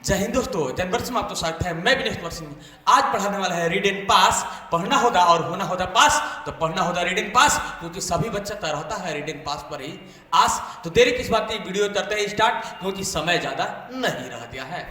जय हिंद दोस्तों, जनवर्ष में आपका स्वागत है। मैं विनेश सिंह आज पढ़ाने वाला है रीड एंड पास। पढ़ना होगा और होना होगा पास, तो पढ़ना होगा रीड एंड पास, क्योंकि सभी बच्चा का रहता है रीड एंड पास पर ही आस। तो देरी किस बात की, वीडियो करते हैं स्टार्ट, क्योंकि समय ज्यादा नहीं रह गया है।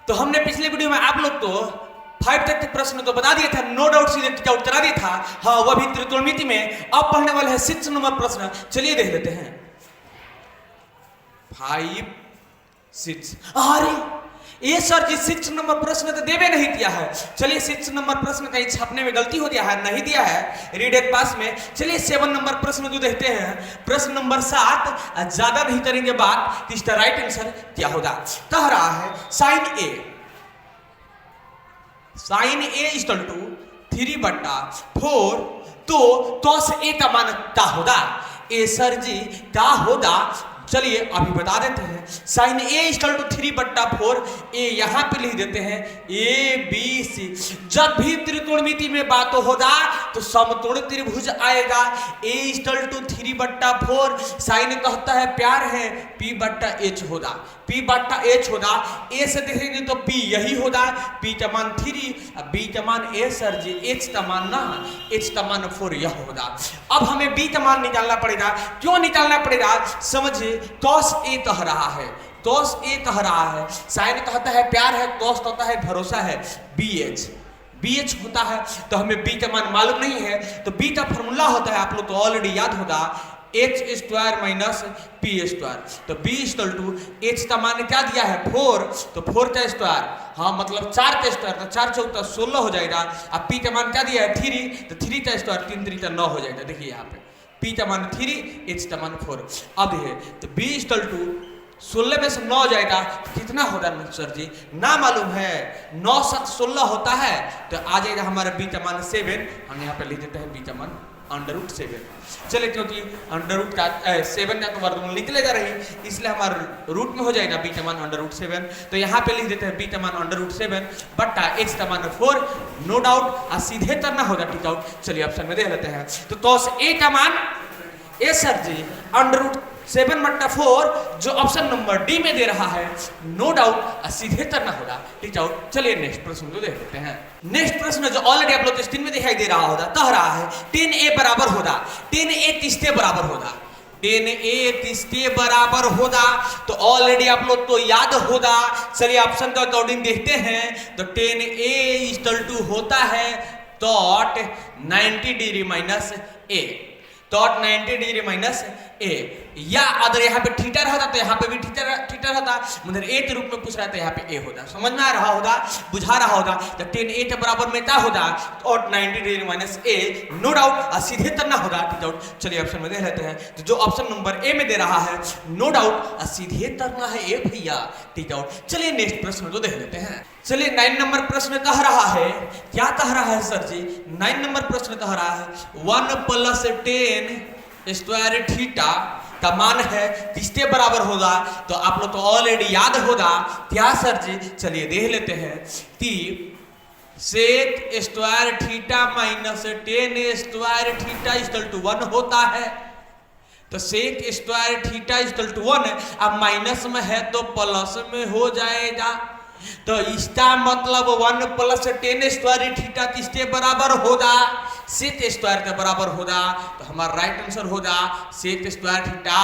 तो हमने पिछले वीडियो में आप लोग को 5 तक के प्रश्न तो बता दिया था, नो डाउट सीधे टिकआउट करा दिया था। हाँ, वह भी त्रिकोणमिति में। अब पढ़ने वाले हैं 6 नंबर प्रश्न, चलिए देख लेते हैं। 5, 6। अरे ये सर जी 6 नंबर प्रश्न तो देवे नहीं दिया है। चलिए 6 नंबर प्रश्न कहीं छापने में गलती हो दिया है, नहीं दिया है रीड एंड पास में। चलिए 7 नंबर प्रश्न जो देखते हैं। प्रश्न नंबर 7, ज्यादा नहीं करेंगे बात कि इसका राइट आंसर क्या होगा। कह रहा है साइन ए इक्वल टू 3/4। तो से ए का मान क्या होगा? ए सर जी क्या होगा? चलिए अभी बता देते हैं। साइन ए इक्वल टू 3/4, ए यहां पे लिख देते हैं ए बी सी। जब भी त्रिकोणमिति में बात होगा तो समकोण त्रिभुज आएगा। ए इक्वल टू 3/4, साइन कहता है प्यार है P/H होगा, P/H होगा। ए से देखेंगे तो P यही होगा, P का मान 3, B का मान ए सर जी, H का मान ना, H का मान 4 यह होगा। अब हमें B का मान निकालना पड़ेगा। क्यों निकालना पड़ेगा समझिए। cos A कह रहा है, cos A कह रहा है, साइन कहता है प्यार है, cos कहता है भरोसा है, BH होता है। तो हमें B का मान मालूम नहीं है, तो B का फॉर्मूला होता है, आप लोग को ऑलरेडी याद होगा, h² - p²। तो B = h का मान क्या दिया है 4, तो 4 का स्क्वायर, हाँ मतलब 4 का स्क्वायर, तो 4 × 4 = 16 हो जाएगा। अब P का मान क्या दिया है 3, तो 3 का स्क्वायर 3 × 3 = 9 हो जाएगा। देखिए यहाँ पे P का मान 3, H का मान 4। अब है तो B = 16 में से 9 हो जाएगा, कितना होगा सर जी? ना मालूम है, 9 × 7 = 16 होता है। तो आ जाएगा हमारा B का मान 7। हम यहाँ पे लिख देते हैं B का मान √7। चले, क्योंकि √7 का तो वर्गमूल निकलेगा रही, इसलिए हमारा रूट में हो जाएगा B का मान √7। तो यहाँ पे लिख देते हैं B का मान √7 बट्टा H का मान 4। नो डाउट सीधे करना होगा टिकआउट। चलिए ऑप्शन में देख लेते हैं। तो cos A का मान ए सर जी √7/4 जो ऑप्शन नंबर डी में दे रहा है, नो डाउट सीधे करना होगा टिकआउट। चलिए नेक्स्ट प्रश्न को देख लेते हैं। नेक्स्ट प्रश्न जो ऑलरेडी आप लोग को स्क्रीन में दिखाई दे रहा होगा, कह रहा है 10A बराबर होगा, 10A किसके बराबर होगा? 10A किसके बराबर होगा? तो ऑलरेडी आप लोग को याद होगा। चलिए ऑप्शन का अकॉर्डिंग देखते हैं। तो 10A = होता है cot 90° - A, cot 90° - A। या अगर यहाँ पे थीटा रहता तो यहाँ पे भी थीटा रहता, मतलब A के रूप में पूछ रहा था, यहाँ पे A होता। समझ में आ रहा होगा, बुझा रहा होगा। तो 10A के बराबर में क्या होगा? cot 90° - A। नो डाउट सीधे करना होगा टिकआउट। चलिए ऑप्शन में देख लेते हैं। तो जो ऑप्शन नंबर ए में दे रहा है, नो डाउट सीधे करना है ए भैया टिकआउट। चलिए नेक्स्ट प्रश्न को देख लेते हैं। चलिए 9 नंबर प्रश्न कह रहा है, क्या कह रहा है सर जी? 9 नंबर प्रश्न कह रहा है 1 + 10² थीटा का मान है किसके बराबर होगा? तो आप लोग तो ऑलरेडी याद होगा, क्या सर जी? चलिए देख लेते हैं कि sec² थीटा - 10² थीटा = 1 होता है। तो sec² थीटा = 1, अब माइनस में है तो प्लस में हो जाएगा। तो इसका मतलब 1 + 10² थीटा किसके बराबर होगा? sec² के बराबर होगा। तो हमारा राइट आंसर होगा sec² थीटा।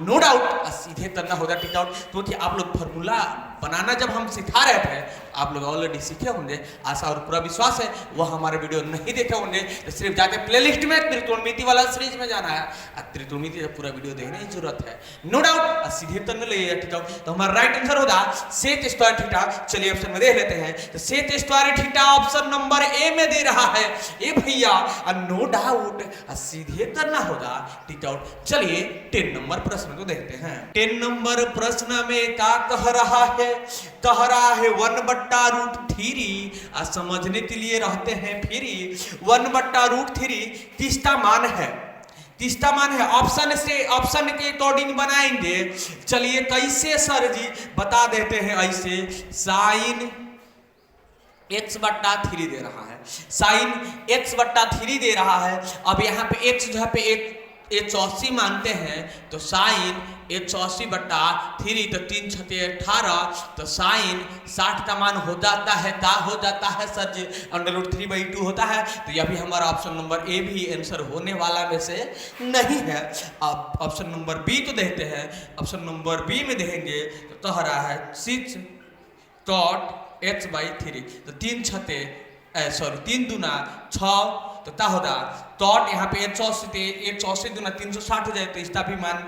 नो डाउट सीधे करना होगा टिकआउट, क्योंकि आप लोग फॉर्मूला बनाना जब हम सिखा रहे थे, आप लोग ऑलरेडी सीखे होंगे, आशा और पूरा विश्वास है। वह हमारे वीडियो नहीं देखे होंगे तो सिर्फ जाके प्लेलिस्ट में त्रिकोणमिति वाला सीरीज में जाना है, त्रिकोणमिति का पूरा वीडियो देखने की जरूरत है। नो डाउट सीधे करने लगे टिकआउट। तो हमारा राइट आंसर होगा sec² थीटा। चलिए ऑप्शन में देख लेते हैं। तो sec² theta option number A में दे रहा है ए भैया, नो डाउट सीधे करना होगा टिकआउट। चलिए 10 नंबर प्रश्न को देखते हैं। 10 नंबर प्रश्न में क्या कह रहा है? कह रहा है 1/√3। समझने के लिए रहते हैं फ्री। 1/√3 किसका मान है? किसका मान है? ऑप्शन से, ऑप्शन के अकॉर्डिंग बनाएंगे। चलिए कैसे सर जी? बता देते हैं ऐसे, sin x/3 दे रहा है, है। साइन x बट्टा 3 दे रहा है। अब यहाँ पे x जहाँ पे एक 84 मानते हैं तो साइन 180 बट्टा 3 तो 3 छठे 18 तो साइन 60 का मान हो जाता है सर जी √3/2 होता है। तो यह भी हमारा ऑप्शन नंबर ए भी आंसर होने वाला में से नहीं है। अब ऑप्शन नंबर बी तो देखते हैं। ऑप्शन नंबर बी में देखेंगे तो तोहरा है 6 cot h/3 तो 3 छठे 3 दूना 6 तो ता होगा टॉट यहाँ पे 180 दूना 360 हो जाए तो इसका भी मान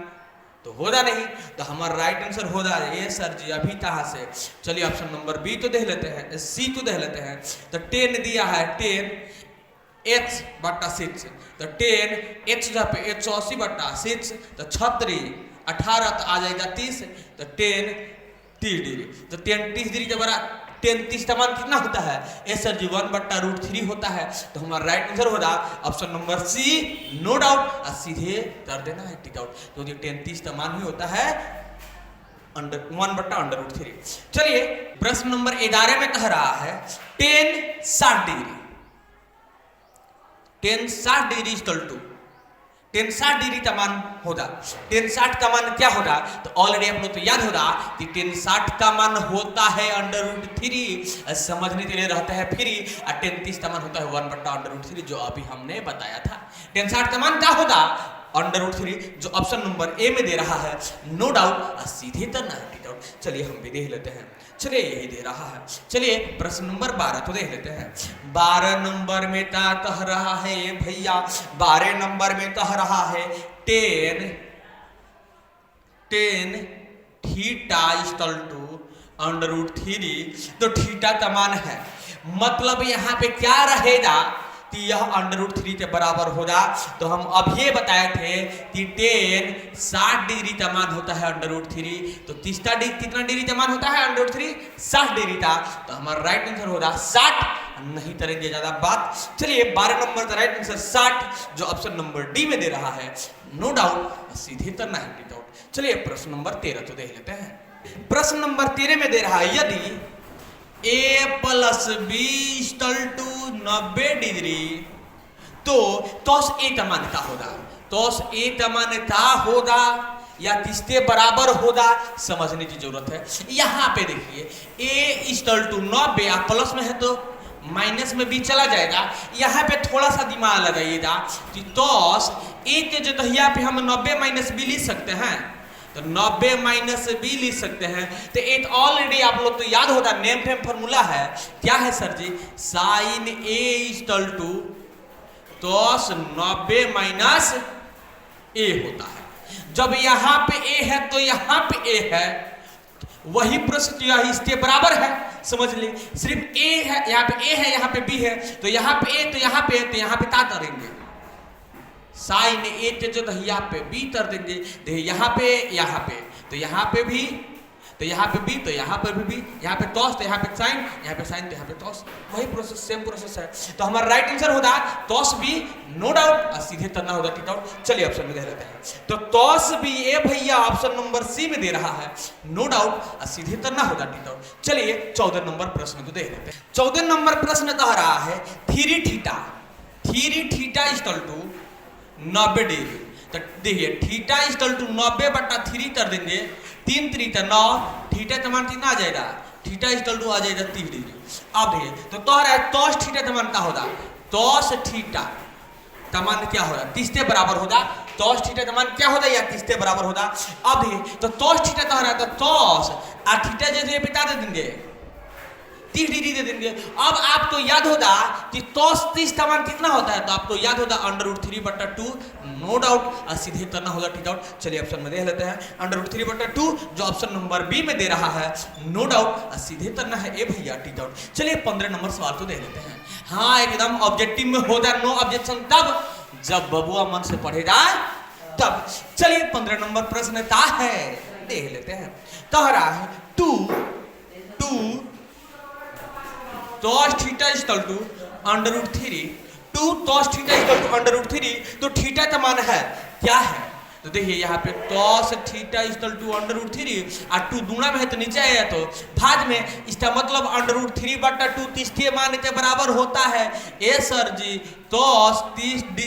तो होगा नहीं। तो हमारा राइट आंसर होगा ये सर जी अभी कहाँ से। चलिए ऑप्शन नंबर बी तो देख लेते हैं, सी तो देख लेते हैं। तो 10 दिया है 10 h बट्टा 6 तो 10 h जहाँ पे 180 बट्टा 6 तो 36 18 तो आ जाएगा 30 तो 10 30 डिग्री तो 10 30 डिग्री के बराबर 10 30 का मान कितना होता है ए सर जी 1/√3 होता है। तो हमारा राइट आंसर होगा option number c no doubt. और सीधे कर देना है टिक आउट। तो ये 10 30 का मान ही होता है 1/√3। चलिए प्रश्न नंबर 11 में कह रहा है 10 60 degree 10 60 degree equal to 10 60 degree का मान होगा। 10 60 का मान क्या होगा तो ऑलरेडी आप लोग तो याद होगा कि 10 60 का मान होता है √3 समझने के लिए रहता है फ्री। और 10 30 का मान होता है 1/√3 जो अभी हमने बताया था। 10 60 का मान क्या होगा √3 जो ऑप्शन नंबर ए में दे रहा है नो डाउट। सीधे करना है टिक आउट। चलिए हम भी देख लेते हैं। चलिए यही दे रहा है। चलिए प्रश्न नंबर 12 तो देख लेते हैं। 12 नंबर में क्या कह रहा है भैया 12 नंबर में कह रहा है 10 थीटा इक्वल टू √3 तो थीटा का मान है मतलब यहाँ पे क्या रहेगा कि यह √3 के बराबर होगा। तो हम अब ये बताए थे कि 10 60 डिग्री का मान होता है √3 तो 30 का कितना डिग्री का मान होता है √3 60 डिग्री का। तो हमारा राइट आंसर होगा 60। नहीं करेंगे ज्यादा बात। चलिए 12 नंबर का राइट आंसर 60 जो ऑप्शन नंबर डी में दे रहा है नो डाउट। सीधे करना है टिक आउट। चलिए प्रश्न नंबर 13 तो देख लेते हैं। प्रश्न नंबर 13 में दे रहा है यदि a + b = 90 डिग्री तो तोस a का मान क्या होगा। तोस a का मान क्या होगा या किसके बराबर होगा समझने की जरूरत है। यहाँ पे देखिए a = 90 आप प्लस में है तो माइनस में b चला जाएगा। यहाँ पे थोड़ा सा दिमाग लगाइएगा कि तोस a के जगह पे हम 90 - b लिख सकते हैं तो 90 - b लिख सकते हैं। तो एक ऑलरेडी आप लोग तो याद होगा नेम फेम फॉर्मूला है क्या है सर जी साइन a = तोस 90 - a होता है। जब यहाँ पे a है तो यहाँ पे a है वही प्रश्न यही इसके बराबर है समझ ली। सिर्फ a है यहाँ पे a है यहाँ पे b है तो यहाँ पे a तो यहाँ पे a तो यहाँ पे क्या करेंगे साइन ए के जो यहाँ पे बी कर देंगे। देखिए यहाँ पे तो यहाँ पे भी तो यहाँ पे बी तो यहाँ पर भी यहाँ पे टॉस तो यहाँ पे साइन तो यहाँ पे टॉस वही प्रोसेस सेम प्रोसेस है। तो हमारा राइट आंसर होगा टॉस बी नो डाउट। और सीधे करना होगा टिक आउट। चलिए ऑप्शन में दे लेते हैं। तो टॉस बी ए भैया ऑप्शन नंबर सी में दे रहा है नो डाउट और सीधे करना होगा टिक आउट। चलिए 14 नंबर प्रश्न को देख लेते हैं। 14 नंबर प्रश्न कह रहा है 3 थीटा = 90 डिग्री। तो देखिए थीटा = 90/3 कर देंगे 3 3 9 थीटा का मान कितना आ जाएगा थीटा = आ जाएगा 30 डिग्री। अब देखिए तो तोहरा तोस थीटा का मान क्या होगा तोस थीटा का मान क्या होगा 30 के बराबर होगा। तोस थीटा का मान क्या होगा या 30 के बराबर होगा। अब देखिए तो तोस थीटा का है तो तोस और थीटा जैसे पिता दे देंगे 30 डिग्री दे देंगे। अब आपको याद होगा कि तोस 30 का मान कितना होता है तो आपको याद होगा √3/2 नो डाउट। और सीधे करना होगा टिक आउट। चलिए ऑप्शन में देख लेते हैं √3/2 जो ऑप्शन नंबर बी में दे रहा है नो डाउट। और सीधे करना है ए भैया टिक आउट। चलिए 15 नंबर सवाल तो देख लेते हैं। हाँ एकदम ऑब्जेक्टिव में होगा नो ऑब्जेक्शन तब जब बबुआ मन से पढ़ेगा तब। चलिए 15 नंबर प्रश्न क्या है देख लेते हैं। कह रहा है 2 cos θ = √3 2 cos θ = √3 तो थीटा का मान है क्या है तो देखिए यहाँ पे cos theta equal to under root 3 और 2 दूना में है तो नीचे आएगा तो भाग में, इसका मतलब अंडर रूट 3/2 तीसरे मान के बराबर होता है। ए सर जी cos 30